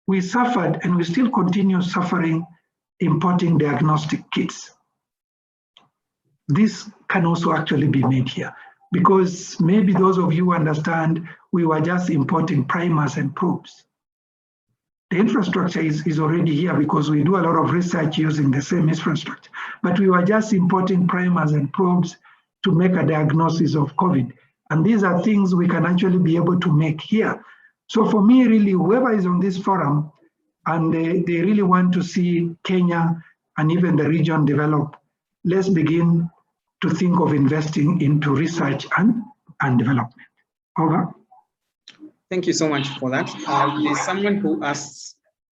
Speaker 1: We suffered and we still continue suffering importing diagnostic kits. This can also actually be made here, because maybe those of you understand we were just importing primers and probes. The infrastructure is already here because we do a lot of research using the same infrastructure, but we were just importing primers and probes to make a diagnosis of COVID. And these are things we can actually be able to make here. So for me, really, whoever is on this forum and they really want to see Kenya and even the region develop, let's begin to think of investing into research and development. Over.
Speaker 2: Thank you so much for that. There's someone who asks,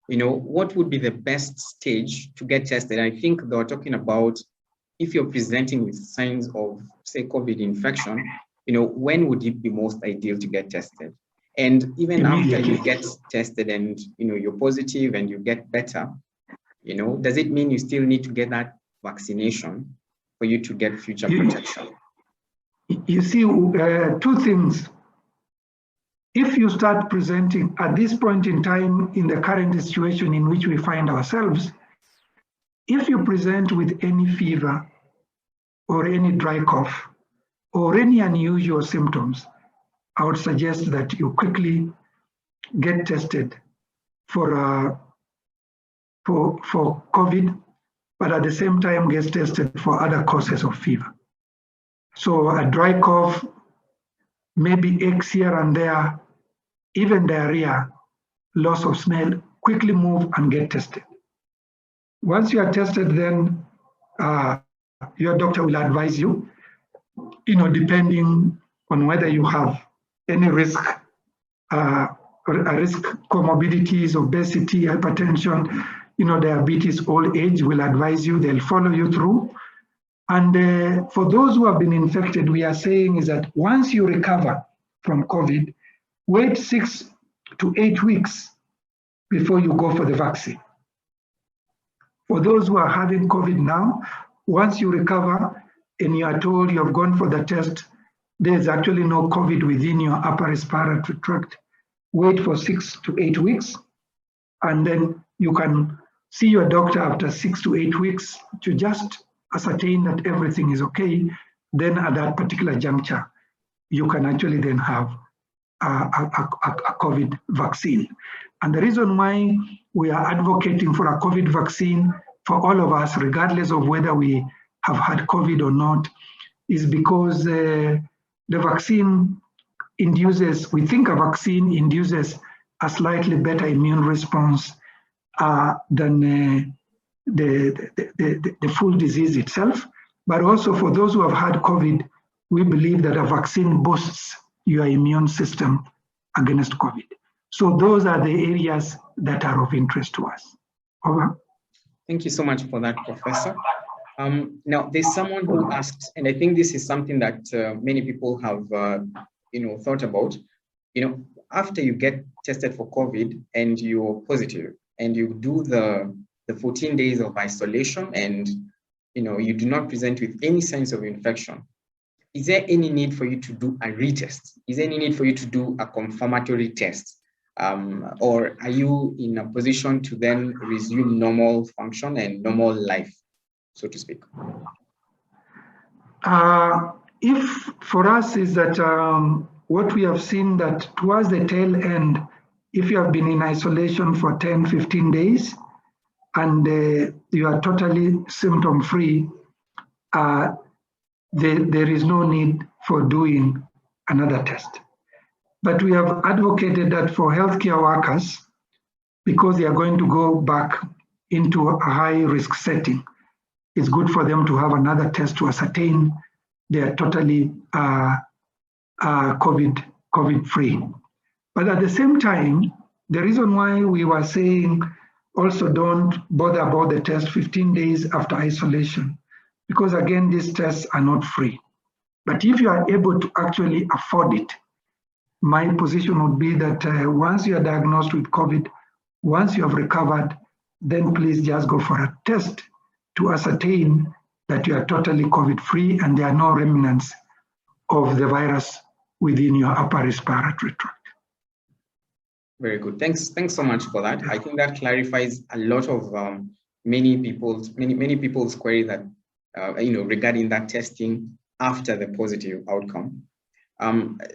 Speaker 2: what would be the best stage to get tested? I think they were talking about if you're presenting with signs of, say, COVID infection, when would it be most ideal to get tested? And even after you get tested and you're positive and you get better, does it mean you still need to get that vaccination for you to get future protection?
Speaker 1: You see, 2 things. If you start presenting at this point in time in the current situation in which we find ourselves, if you present with any fever or any dry cough or any unusual symptoms, I would suggest that you quickly get tested for COVID, but at the same time get tested for other causes of fever. So a dry cough, maybe aches here and there, even diarrhea, loss of smell, quickly move and get tested. Once you are tested, then your doctor will advise you, depending on whether you have any risk comorbidities, obesity, hypertension, diabetes, old age, will advise you, they'll follow you through. And for those who have been infected, we are saying is that once you recover from COVID, wait 6 to 8 weeks before you go for the vaccine. For those who are having COVID now, once you recover and you are told you have gone for the test, there's actually no COVID within your upper respiratory tract, wait for 6 to 8 weeks, and then you can see your doctor after 6 to 8 weeks to just ascertain that everything is okay. Then at that particular juncture, you can actually then have a COVID vaccine. And the reason why we are advocating for a COVID vaccine for all of us, regardless of whether we have had COVID or not, is because the vaccine induces, we think a vaccine induces a slightly better immune response than the full disease itself. But also for those who have had COVID, we believe that a vaccine boosts your immune system against COVID. So those are the areas that are of interest to us. Over.
Speaker 2: Thank you so much for that, Professor. Now, there's someone who asked, and I think this is something that many people have, thought about. After you get tested for COVID and you're positive, and you do the 14 days of isolation, and you do not present with any signs of infection, is there any need for you to do a retest? Is there any need for you to do a confirmatory test? Or are you in a position to then resume normal function and normal life, so to speak?
Speaker 1: If for us is that what we have seen that towards the tail end, if you have been in isolation for 10, 15 days and you are totally symptom-free, there is no need for doing another test. But we have advocated that for healthcare workers, because they are going to go back into a high-risk setting, it's good for them to have another test to ascertain they are totally COVID-free. But at the same time, the reason why we were saying also don't bother about the test 15 days after isolation, because again, these tests are not free. But if you are able to actually afford it, my position would be that once you are diagnosed with COVID, once you have recovered, then please just go for a test to ascertain that you are totally COVID-free and there are no remnants of the virus within your upper respiratory tract.
Speaker 2: Very good. Thanks so much for that. I think that clarifies a lot of many people's query that regarding that testing after the positive outcome.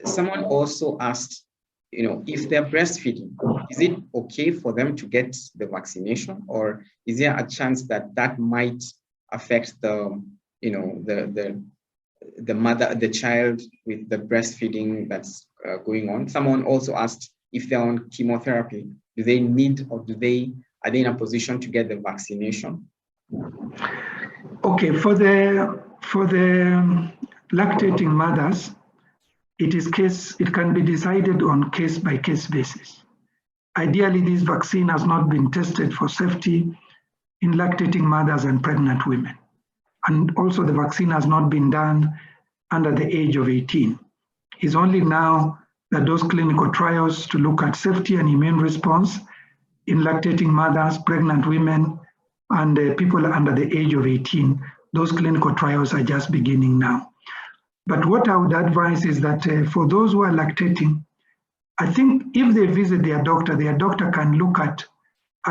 Speaker 2: Someone also asked, if they're breastfeeding, is it okay for them to get the vaccination, or is there a chance that might affect the mother, the child with the breastfeeding that's going on? Someone also asked if they're on chemotherapy, do they need or are they in a position to get the vaccination?
Speaker 1: Okay, for the lactating mothers, it can be decided on case-by-case basis. Ideally, this vaccine has not been tested for safety in lactating mothers and pregnant women. And also the vaccine has not been done under the age of 18. It's only now that those clinical trials to look at safety and immune response in lactating mothers, pregnant women, and people under the age of 18, those clinical trials are just beginning now. But what I would advise is that for those who are lactating, I think if they visit their doctor can look at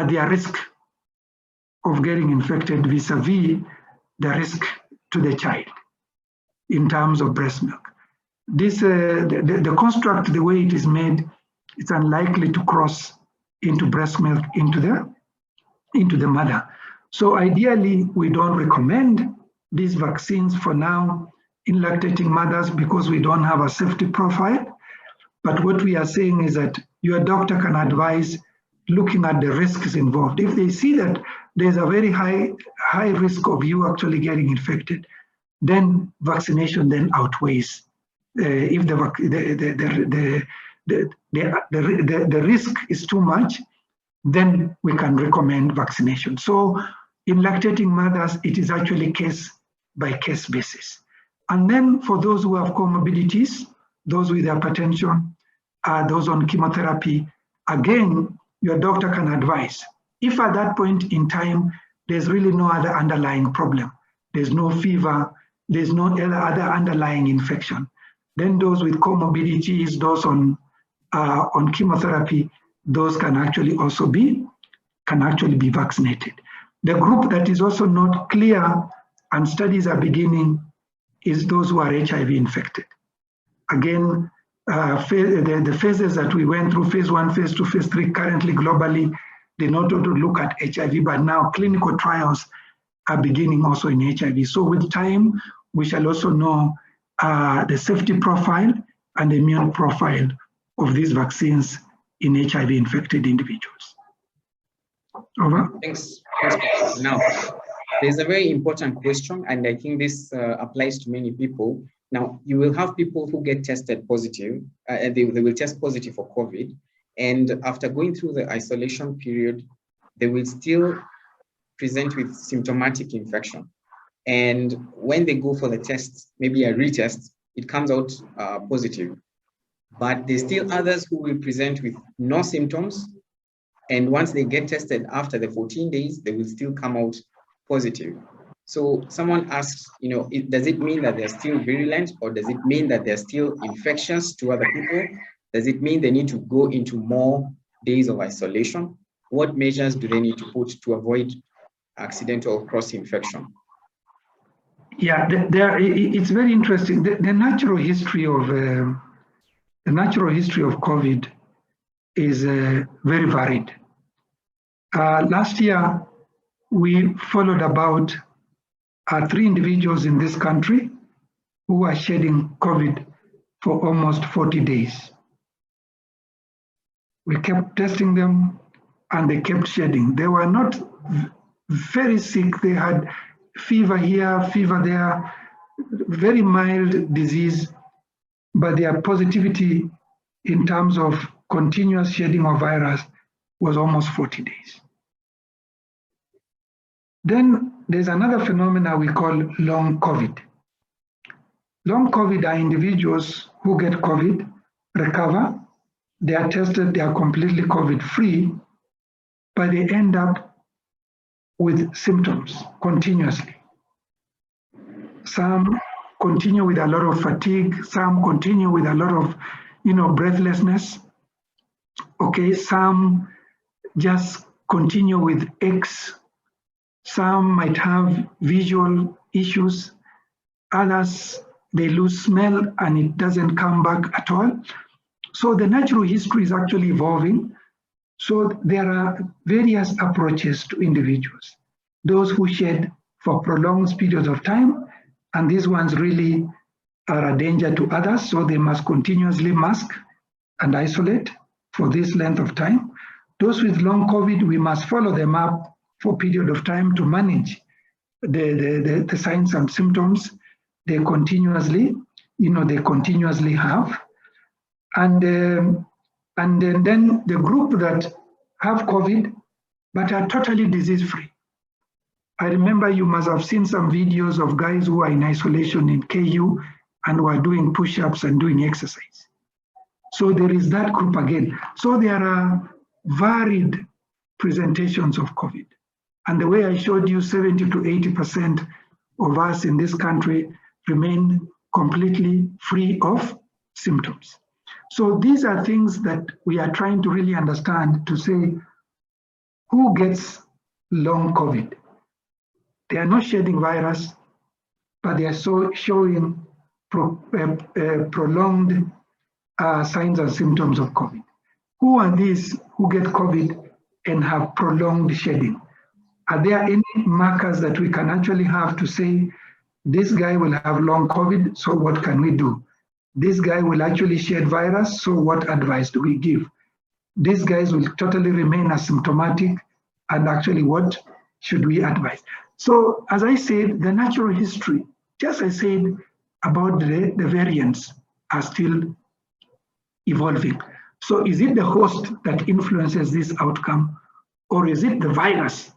Speaker 1: their risk of getting infected vis-a-vis the risk to the child in terms of breast milk. This the construct, the way it is made, it's unlikely to cross into breast milk into the mother. So ideally, we don't recommend these vaccines for now in lactating mothers because we don't have a safety profile. But what we are saying is that your doctor can advise looking at the risks involved. If they see that there's a very high risk of you actually getting infected, then vaccination then outweighs. If the risk is too much, then we can recommend vaccination. So in lactating mothers, it is actually case by case basis. And then for those who have comorbidities, those with hypertension, those on chemotherapy, again, your doctor can advise. If at that point in time, there's really no other underlying problem, there's no fever, there's no other underlying infection, then those with comorbidities, those on chemotherapy, those can actually be vaccinated. The group that is also not clear and studies are beginning is those who are HIV infected. Again, the phases that we went through, phase 1, phase 2, phase 3, currently globally, they not only look at HIV, but now clinical trials are beginning also in HIV. So with time, we shall also know the safety profile and the immune profile of these vaccines in HIV infected individuals. Over.
Speaker 2: Thanks. Now, there's a very important question, and I think this applies to many people. Now, you will have people who get tested positive, they will test positive for COVID, and after going through the isolation period, they will still present with symptomatic infection. And when they go for the test, maybe a retest, it comes out positive. But there's still others who will present with no symptoms. And once they get tested after the 14 days, they will still come out positive. So someone asks, does it mean that they're still virulent, or does it mean that they're still infectious to other people? Does it mean they need to go into more days of isolation? What measures do they need to put to avoid accidental cross-infection?
Speaker 1: Yeah, it's very interesting. The natural history of COVID is very varied. Last year, we followed about 3 individuals in this country who were shedding COVID for almost 40 days. We kept testing them and they kept shedding. They were not very sick. They had fever here, fever there, very mild disease, but their positivity in terms of continuous shedding of virus was almost 40 days. Then there's another phenomenon we call long COVID. Long COVID are individuals who get COVID, recover, they are tested, they are completely COVID-free, but they end up with symptoms continuously. Some continue with a lot of fatigue, some continue with a lot of, breathlessness. Okay, some just continue with aches. Some might have visual issues. Others, they lose smell and it doesn't come back at all. So the natural history is actually evolving. So there are various approaches to individuals. Those who shed for prolonged periods of time, and these ones really are a danger to others, so they must continuously mask and isolate for this length of time. Those with long COVID, we must follow them up for a period of time to manage the signs and symptoms they continuously have. And then the group that have COVID but are totally disease-free. I remember you must have seen some videos of guys who are in isolation in KU and were doing push-ups and doing exercise. So there is that group again. So there are varied presentations of COVID. And the way I showed you, 70 to 80% of us in this country remain completely free of symptoms. So these are things that we are trying to really understand to say, who gets long COVID? They are not shedding virus, but they are showing prolonged signs and symptoms of COVID. Who are these who get COVID and have prolonged shedding? Are there any markers that we can actually have to say, this guy will have long COVID, so what can we do? This guy will actually shed virus, so what advice do we give? These guys will totally remain asymptomatic, and actually what should we advise? So as I said, the natural history, just as I said about the variants, are still evolving. So is it the host that influences this outcome, or is it the virus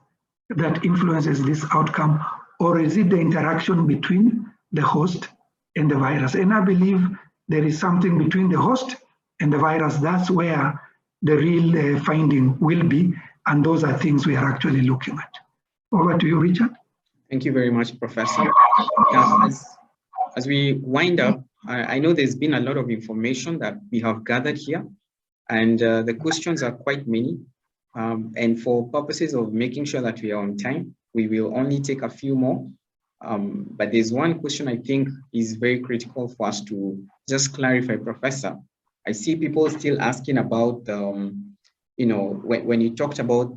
Speaker 1: that influences this outcome, or is it the interaction between the host and the virus? And I believe there is something between the host and the virus. That's where the real finding will be, and those are things we are actually looking at. Over to you, Richard.
Speaker 2: Thank you very much, Professor. As we wind up, I know there's been a lot of information that we have gathered here, and the questions are quite many. And for purposes of making sure that we are on time, we will only take a few more. But there's one question I think is very critical for us to just clarify, Professor. I see people still asking about, when you talked about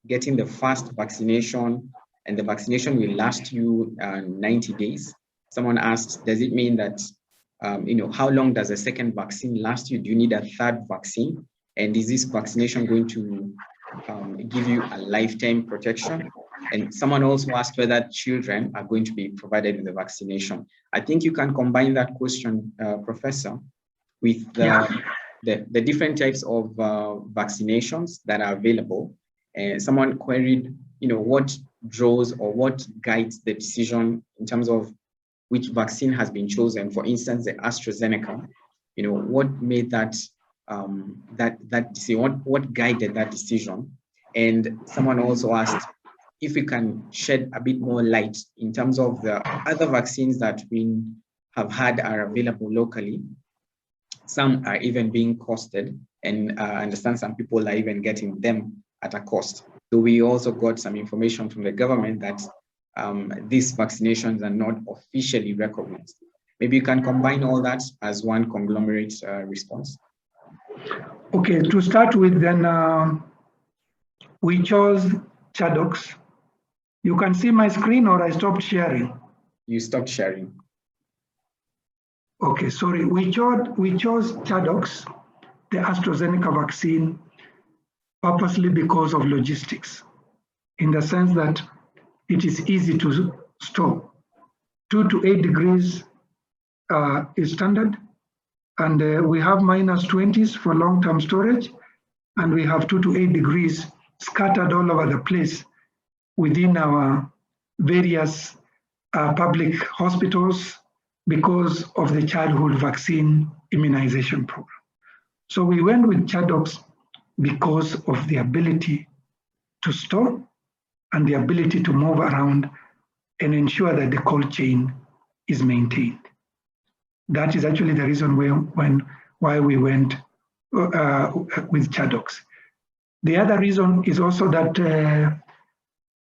Speaker 2: getting the first vaccination, and the vaccination will last you 90 days. Someone asked, does it mean that, how long does a second vaccine last you? Do you need a third vaccine? And is this vaccination going to give you a lifetime protection? And someone also asked whether children are going to be provided with the vaccination. I think you can combine that question, Professor, with the different types of vaccinations that are available. Someone queried, what draws or what guides the decision in terms of which vaccine has been chosen. For instance, the AstraZeneca, what made that decision, what guided that decision? And someone also asked if we can shed a bit more light in terms of the other vaccines that we have had are available locally. Some are even being costed, and I understand some people are even getting them at a cost. So we also got some information from the government that these vaccinations are not officially recognized. Maybe you can combine all that as one conglomerate response.
Speaker 1: Okay, to start with, then we chose ChAdOx. You can see my screen, or I stopped sharing?
Speaker 2: You stopped sharing.
Speaker 1: Okay, sorry. We chose ChAdOx, the AstraZeneca vaccine, purposely because of logistics, in the sense that it is easy to store. 2 to 8 degrees is standard, and we have -20s for long-term storage, and we have 2 to 8 degrees scattered all over the place within our various public hospitals because of the childhood vaccine immunization program. So we went with ChAdOx because of the ability to store and the ability to move around and ensure that the cold chain is maintained. That is actually the reason why we went with ChAdOx. The other reason is also that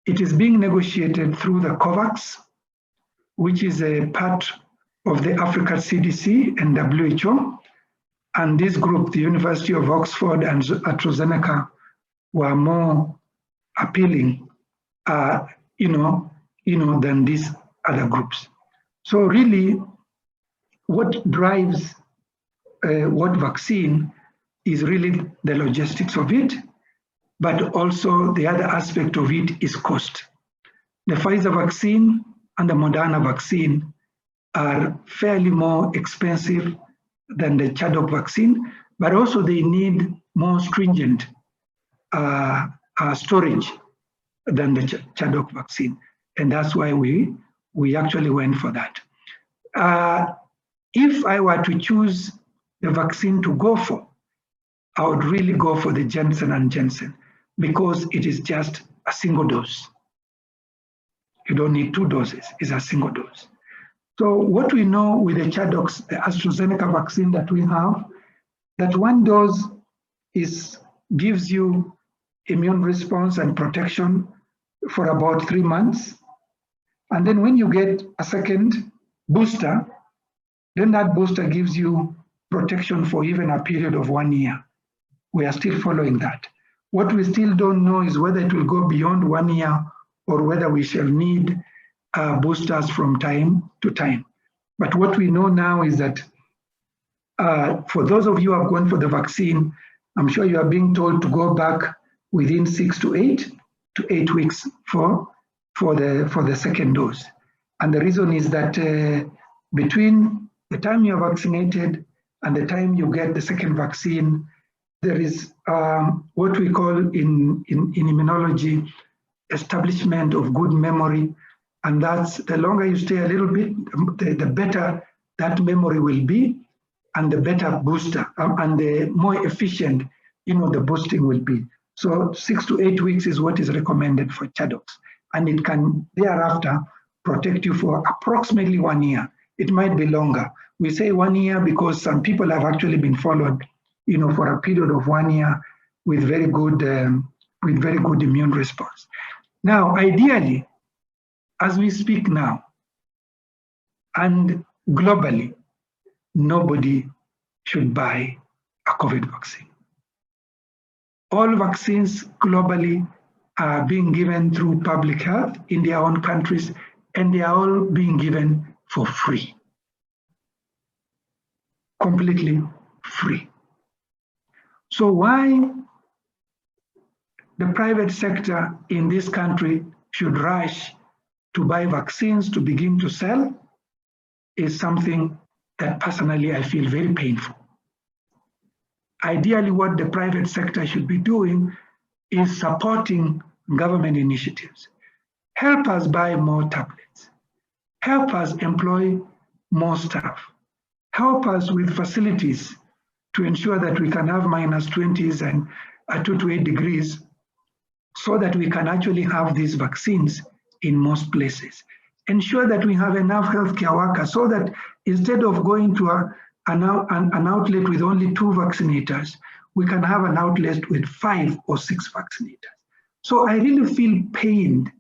Speaker 1: it is being negotiated through the COVAX, which is a part of the Africa CDC and WHO. And this group, the University of Oxford and AstraZeneca, were more appealing, than these other groups. So really, what drives what vaccine is really the logistics of it, but also the other aspect of it is cost. The Pfizer vaccine and the Moderna vaccine are fairly more expensive than the ChAdOx vaccine, but also they need more stringent storage than the ChAdOx vaccine. And that's why we actually went for that. If I were to choose the vaccine to go for, I would really go for the Johnson & Johnson because it is just a single dose. You don't need 2 doses, it's a single dose. So what we know with the ChAdOx, the AstraZeneca vaccine that we have, that 1 dose gives you immune response and protection for about 3 months. And then when you get a second booster, then that booster gives you protection for even a period of 1 year. We are still following that. What we still don't know is whether it will go beyond 1 year or whether we shall need boosters from time to time. But what we know now is that for those of you who have gone for the vaccine, I'm sure you are being told to go back within 6 to 8 weeks for the second dose. And the reason is that between the time you're vaccinated and the time you get the second vaccine, there is what we call in immunology establishment of good memory And that's the longer you stay a little bit, the better that memory will be, and the better booster and the more efficient, the boosting will be. So 6 to 8 weeks is what is recommended for ChAdOx, and it can thereafter protect you for approximately 1 year. It might be longer. We say 1 year because some people have actually been followed, for a period of 1 year with very good immune response. Now, ideally, as we speak now, and globally, nobody should buy a COVID vaccine. All vaccines globally are being given through public health in their own countries, and they are all being given for free. Completely free. So why the private sector in this country should rush to buy vaccines to begin to sell is something that personally I feel very painful. Ideally, what the private sector should be doing is supporting government initiatives. Help us buy more tablets. Help us employ more staff. Help us with facilities to ensure that we can have -20s and 2 to 8 degrees so that we can actually have these vaccines in most places. Ensure that we have enough healthcare workers so that instead of going to an outlet with only 2 vaccinators, we can have an outlet with 5 or 6 vaccinators. So I really feel pained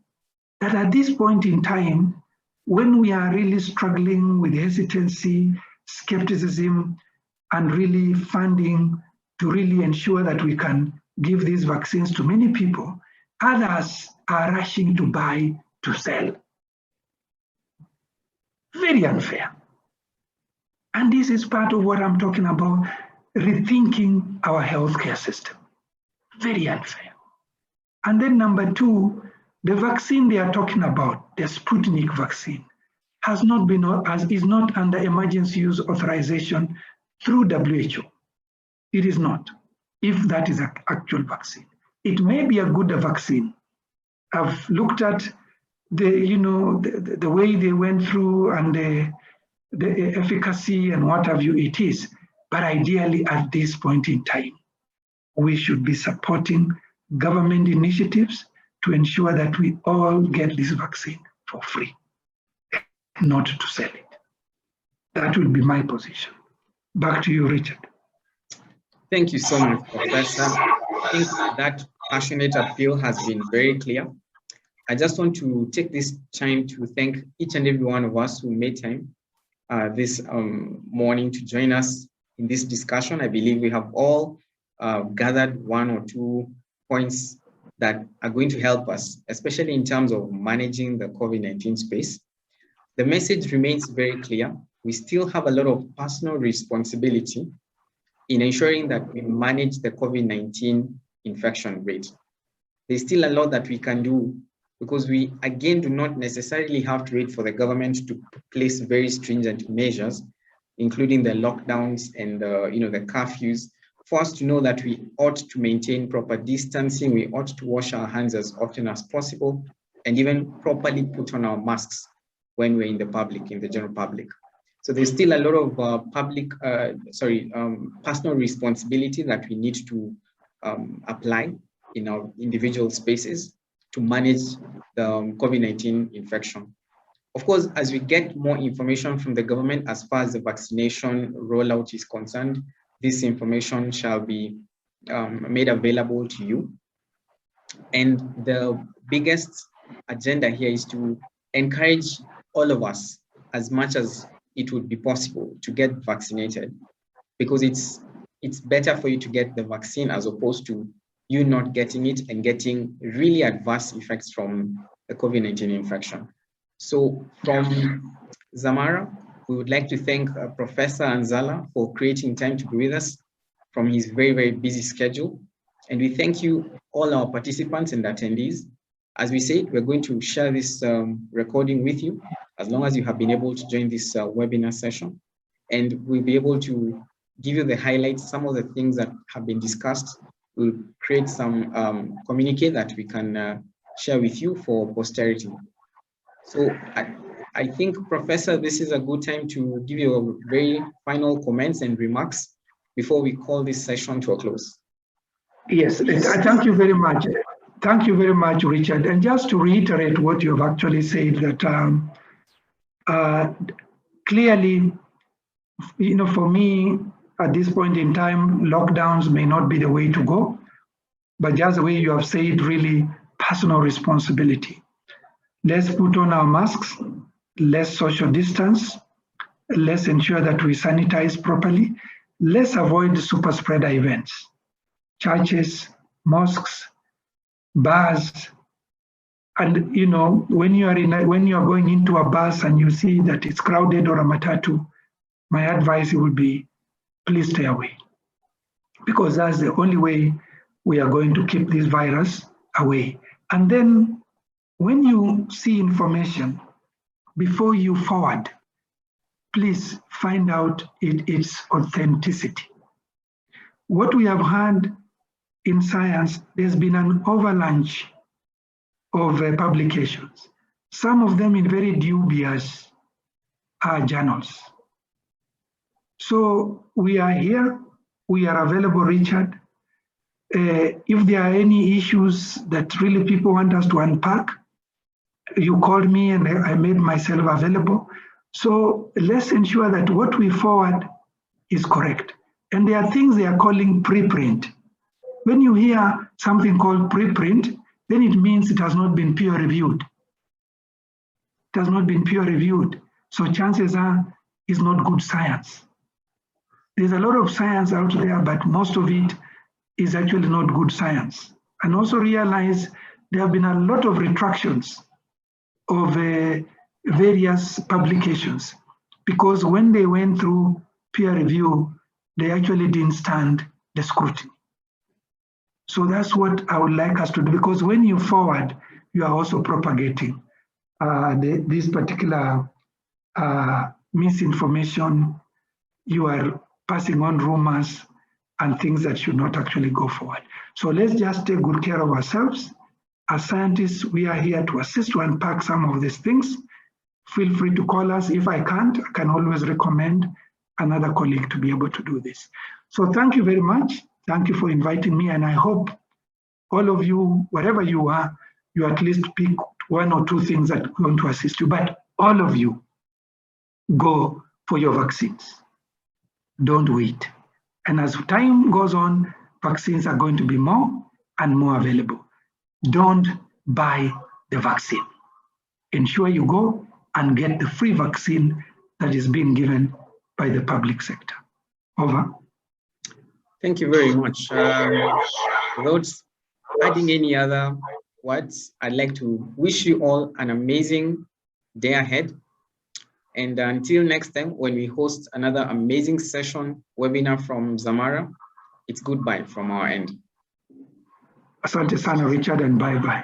Speaker 1: that at this point in time, when we are really struggling with hesitancy, skepticism, and really funding to really ensure that we can give these vaccines to many people, others are rushing to buy to sell. Very unfair. And this is part of what I'm talking about, rethinking our healthcare system. Very unfair. And then number 2, the vaccine they are talking about, the Sputnik vaccine, is not under emergency use authorization through WHO. It is not, if that is an actual vaccine. It may be a good vaccine. I've looked at the way they went through and the efficacy and what have you it is. But ideally, at this point in time, we should be supporting government initiatives to ensure that we all get this vaccine for free, not to sell it. That will be my position. Back to you, Richard.
Speaker 2: Thank you so much, Professor. I think that passionate appeal has been very clear. I just want to take this time to thank each and every one of us who made time this morning to join us in this discussion. I believe we have all gathered 1 or 2 points that are going to help us, especially in terms of managing the COVID-19 space. The message remains very clear. We still have a lot of personal responsibility in ensuring that we manage the COVID-19 infection rate. There's still a lot that we can do because we, again, do not necessarily have to wait for the government to place very stringent measures, including the lockdowns and the curfews, for us to know that we ought to maintain proper distancing, we ought to wash our hands as often as possible, and even properly put on our masks when we're in the public, in the general public. So there's still a lot of personal responsibility that we need to apply in our individual spaces to manage the COVID-19 infection. Of course, as we get more information from the government as far as the vaccination rollout is concerned, this information shall be made available to you. And the biggest agenda here is to encourage all of us as much as it would be possible to get vaccinated, because it's better for you to get the vaccine as opposed to you not getting it and getting really adverse effects from the COVID-19 infection. So from Zamara, we would like to thank Professor Anzala for creating time to be with us from his very, very busy schedule. And we thank you, all our participants and attendees. As we said, we're going to share this recording with you as long as you have been able to join this webinar session. And we'll be able to give you the highlights, some of the things that have been discussed. We'll create some communique that we can share with you for posterity. So I think, Professor, this is a good time to give you a very final comments and remarks before we call this session to a close.
Speaker 1: Yes, thank you very much. Thank you very much, Richard. And just to reiterate what you've actually said, that clearly, for me, at this point in time, lockdowns may not be the way to go, but just the way you have said, really personal responsibility. Let's put on our masks, let's social distance, let's ensure that we sanitize properly, let's avoid super spreader events. Churches, mosques, bars, and when you are going into a bus and you see that it's crowded or a matatu, my advice would be, please stay away, because that's the only way we are going to keep this virus away. And then when you see information, before you forward, please find out its authenticity. What we have had in science, there's been an avalanche of publications, some of them in very dubious journals. So we are here, we are available, Richard. If there are any issues that really people want us to unpack, you called me and I made myself available. So let's ensure that what we forward is correct. And there are things they are calling preprint. When you hear something called preprint, then it means it has not been peer reviewed. It has not been peer reviewed. So chances are it's not good science. There's a lot of science out there, but most of it is actually not good science. And also realize there have been a lot of retractions of various publications, because when they went through peer review, they actually didn't stand the scrutiny. So that's what I would like us to do, because when you forward, you are also propagating this particular misinformation. You are passing on rumors and things that should not actually go forward. So let's just take good care of ourselves. As scientists, we are here to assist to unpack some of these things. Feel free to call us. If I can't, I can always recommend another colleague to be able to do this. So thank you very much. Thank you for inviting me. And I hope all of you, wherever you are, you at least pick one or two things that are going to assist you. But all of you, go for your vaccines. Don't wait. And as time goes on, vaccines are going to be more and more available. Don't buy the vaccine. Ensure you go and get the free vaccine that is being given by the public sector. Over.
Speaker 2: Thank you very much. Without adding any other words, I'd like to wish you all an amazing day ahead. And until next time, when we host another amazing session, webinar from Zamara, it's goodbye from our end.
Speaker 1: Asante sana, Richard, and bye-bye.